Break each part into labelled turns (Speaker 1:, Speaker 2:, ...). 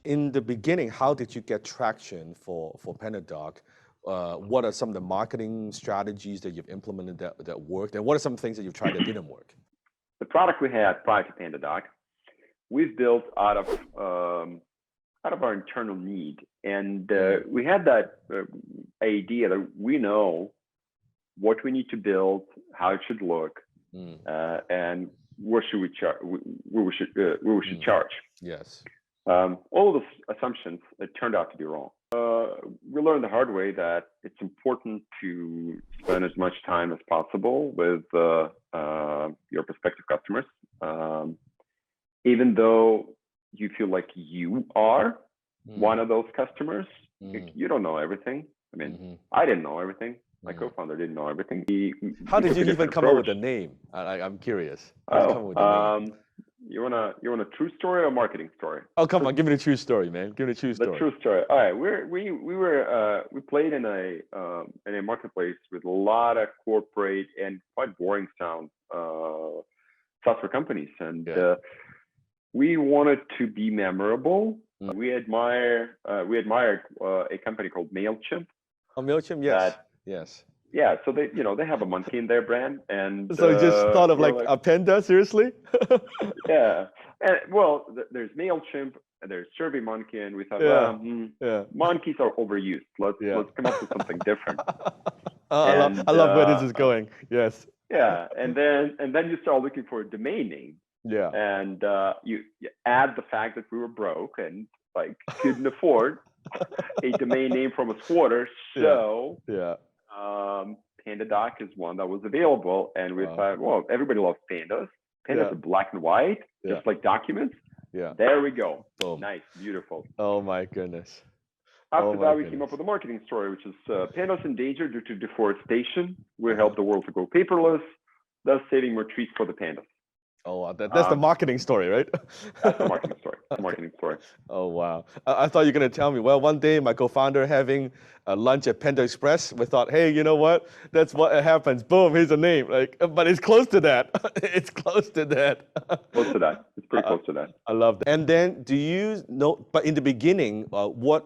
Speaker 1: In the beginning, how did you get traction for PandaDoc? What are some of the marketing strategies that you've implemented that worked? And what are some things that you've tried that didn't work?
Speaker 2: The product we had prior to PandaDoc, we've built out of our internal need. And we had that idea that we know what we need to build, how it should look, and what should we charge? Where we should charge.
Speaker 1: Yes.
Speaker 2: All of those assumptions turned out to be wrong. We learned the hard way that it's important to spend as much time as possible with your prospective customers, even though you feel like you are one of those customers. You don't know everything. I mean, I didn't know everything. My co-founder didn't know everything.
Speaker 1: How did you even come up with the name? I'm curious. How did you come up with the name?
Speaker 2: You want a true story or a marketing story?
Speaker 1: Oh, come on, give me the true story, man. Give me the true story.
Speaker 2: The true story. All right, we played in a marketplace with a lot of corporate and quite boring sound software companies, and we wanted to be memorable. We admired a company called MailChimp.
Speaker 1: Oh, MailChimp, yes, yes.
Speaker 2: Yeah, so they have a monkey in their brand, and
Speaker 1: so you just thought of like a panda, seriously?
Speaker 2: Yeah, and well, there's MailChimp, and there's SurveyMonkey, and we thought, monkeys are overused. Let's come up with something different.
Speaker 1: I love where this is going. Yes.
Speaker 2: Yeah, and then you start looking for a domain name.
Speaker 1: Yeah.
Speaker 2: And you add the fact that we were broke and like couldn't afford a domain name from a squatter, so PandaDoc is one that was available, and we thought, well, everybody loves pandas. Pandas are black and white, just like documents.
Speaker 1: Yeah.
Speaker 2: There we go.
Speaker 1: Boom.
Speaker 2: Nice, beautiful.
Speaker 1: Oh my goodness.
Speaker 2: After that, we came up with a marketing story, which is pandas endangered due to deforestation. We help the world to go paperless, thus saving more trees for the pandas.
Speaker 1: Oh, that's the marketing story, right?
Speaker 2: That's the marketing story. Marketing story.
Speaker 1: Oh, wow. I thought you were going to tell me, well, one day my co-founder having lunch at Panda Express, we thought, hey, you know what? That's what happens. Boom, here's a name. Like, but it's close to that. It's close to that.
Speaker 2: Close to that. It's pretty close to that.
Speaker 1: I love that. And then do you know, but in the beginning, were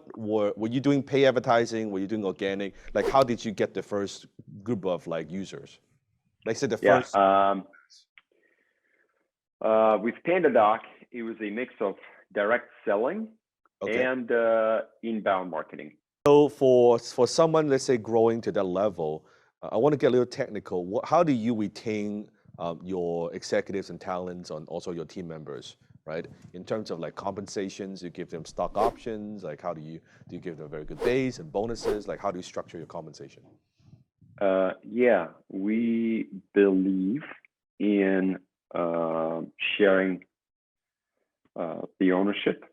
Speaker 1: you doing pay advertising? Were you doing organic? Like, how did you get the first group of like users? Like, say the first.
Speaker 2: With PandaDoc, it was a mix of direct selling and inbound marketing.
Speaker 1: So for someone, let's say, growing to that level, I want to get a little technical. How do you retain your executives and talents and also your team members, right? In terms of like compensations, you give them stock options. Like, how do you give them a very good base and bonuses? Like, how do you structure your compensation?
Speaker 2: We believe in sharing the ownership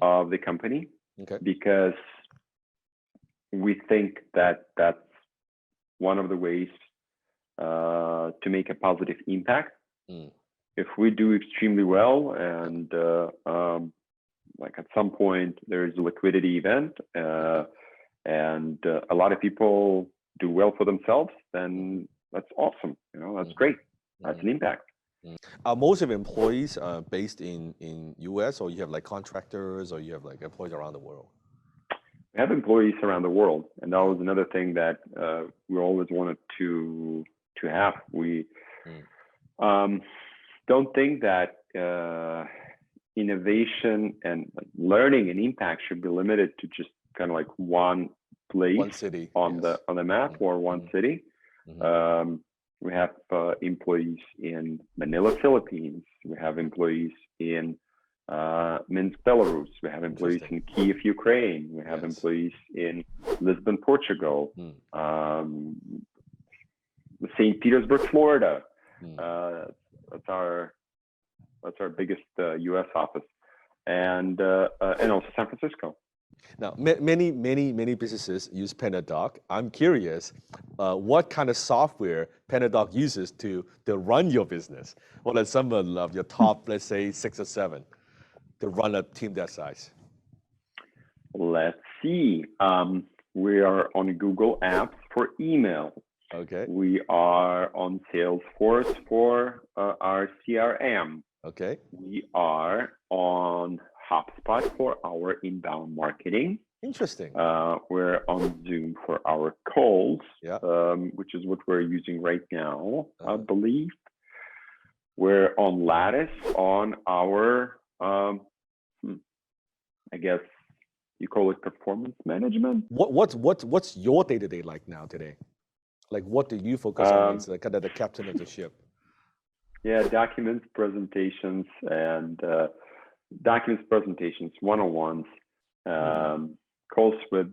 Speaker 2: of the company, because we think that that's one of the ways to make a positive impact. If we do extremely well and like at some point there is a liquidity event and a lot of people do well for themselves, then that's awesome. That's great. That's an impact.
Speaker 1: Are most of your employees based in US, or you have like contractors, or you have like employees around the world?
Speaker 2: We have employees around the world, and that was another thing that we always wanted to have. We don't think that innovation and learning and impact should be limited to just kind of like one place,
Speaker 1: one city
Speaker 2: on the map, or one city. We have employees in Manila, Philippines. We have employees in Minsk, Belarus. We have employees in Kiev, Ukraine. We have employees in Lisbon, Portugal. St. Petersburg, Florida. That's our biggest U.S. office, and also San Francisco.
Speaker 1: Now, many businesses use PandaDoc. I'm curious, what kind of software PandaDoc uses to run your business? What are some of your top, let's say, 6 or 7 to run a team that size?
Speaker 2: Let's see. We are on Google Apps for email.
Speaker 1: Okay.
Speaker 2: We are on Salesforce for our CRM.
Speaker 1: Okay.
Speaker 2: We are on HubSpot for our inbound marketing.
Speaker 1: Interesting.
Speaker 2: We're on Zoom for our calls,
Speaker 1: Yeah.
Speaker 2: Which is what we're using right now, I believe. We're on Lattice on our, I guess you call it performance management.
Speaker 1: What's your day-to-day like now today? Like, what do you focus on as kind of the captain of the ship?
Speaker 2: Yeah, documents, presentations, and one-on-ones, calls with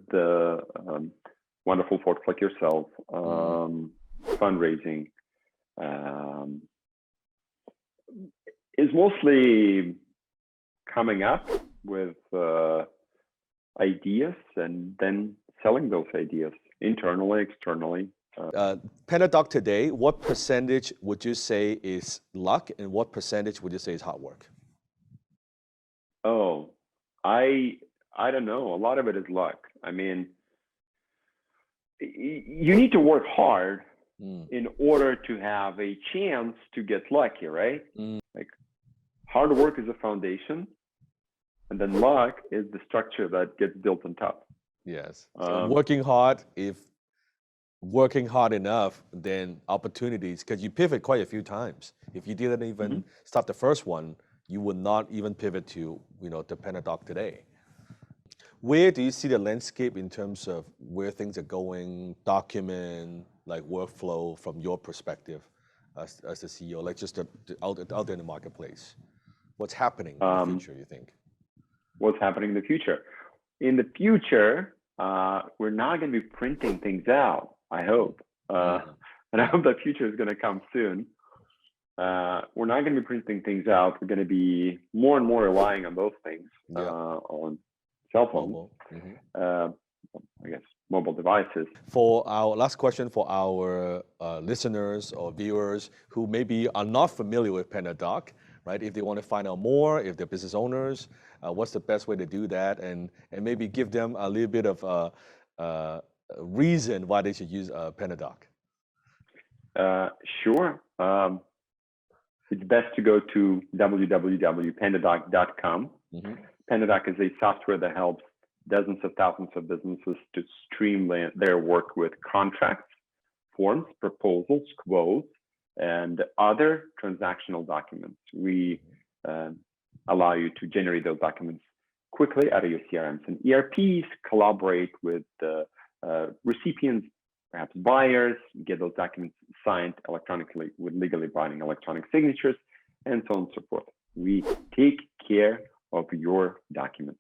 Speaker 2: wonderful folks like yourself, fundraising. Is mostly coming up with ideas and then selling those ideas internally, externally.
Speaker 1: PandaDoc today, what percentage would you say is luck and what percentage would you say is hard work?
Speaker 2: Oh, I don't know. A lot of it is luck. I mean, you need to work hard in order to have a chance to get lucky, right? Like, hard work is a foundation, and then luck is the structure that gets built on top.
Speaker 1: Yes. So working hard, if working hard enough, then opportunities, because you pivot quite a few times. If you didn't even start the first one, you would not even pivot to, to PandaDoc today. Where do you see the landscape in terms of where things are going, document, like workflow from your perspective as the CEO, like just out there in the marketplace? What's happening in the future, you think?
Speaker 2: What's happening in the future? In the future, we're not going to be printing things out, I hope. And I hope that future is going to come soon. We're not going to be printing things out. We're going to be more and more relying on those things, on cell phones, I guess, mobile devices.
Speaker 1: For our last question for our listeners or viewers who maybe are not familiar with PandaDoc, right? If they want to find out more, if they're business owners, what's the best way to do that? And maybe give them a little bit of a reason why they should use PandaDoc.
Speaker 2: Sure. It's best to go to www.pandadoc.com. PandaDoc is a software that helps dozens of thousands of businesses to streamline their work with contracts, forms, proposals, quotes, and other transactional documents. We allow you to generate those documents quickly out of your CRMs and ERPs, collaborate with the recipients, perhaps buyers, get those documents signed electronically with legally binding electronic signatures, and so on and so forth. We take care of your documents.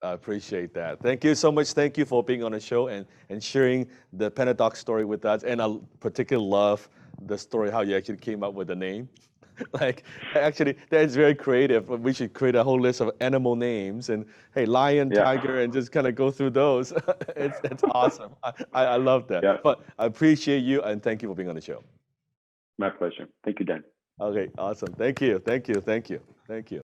Speaker 1: I appreciate that. Thank you so much. Thank you for being on the show and sharing the PandaDoc story with us. And I particularly love the story, how you actually came up with the name. Like, actually, that is very creative. We should create a whole list of animal names and, hey, lion, tiger, and just kind of go through those. It's awesome. I love that. Yeah. But I appreciate you, and thank you for being on the show.
Speaker 2: My pleasure. Thank you, Dan.
Speaker 1: Okay, awesome. Thank you.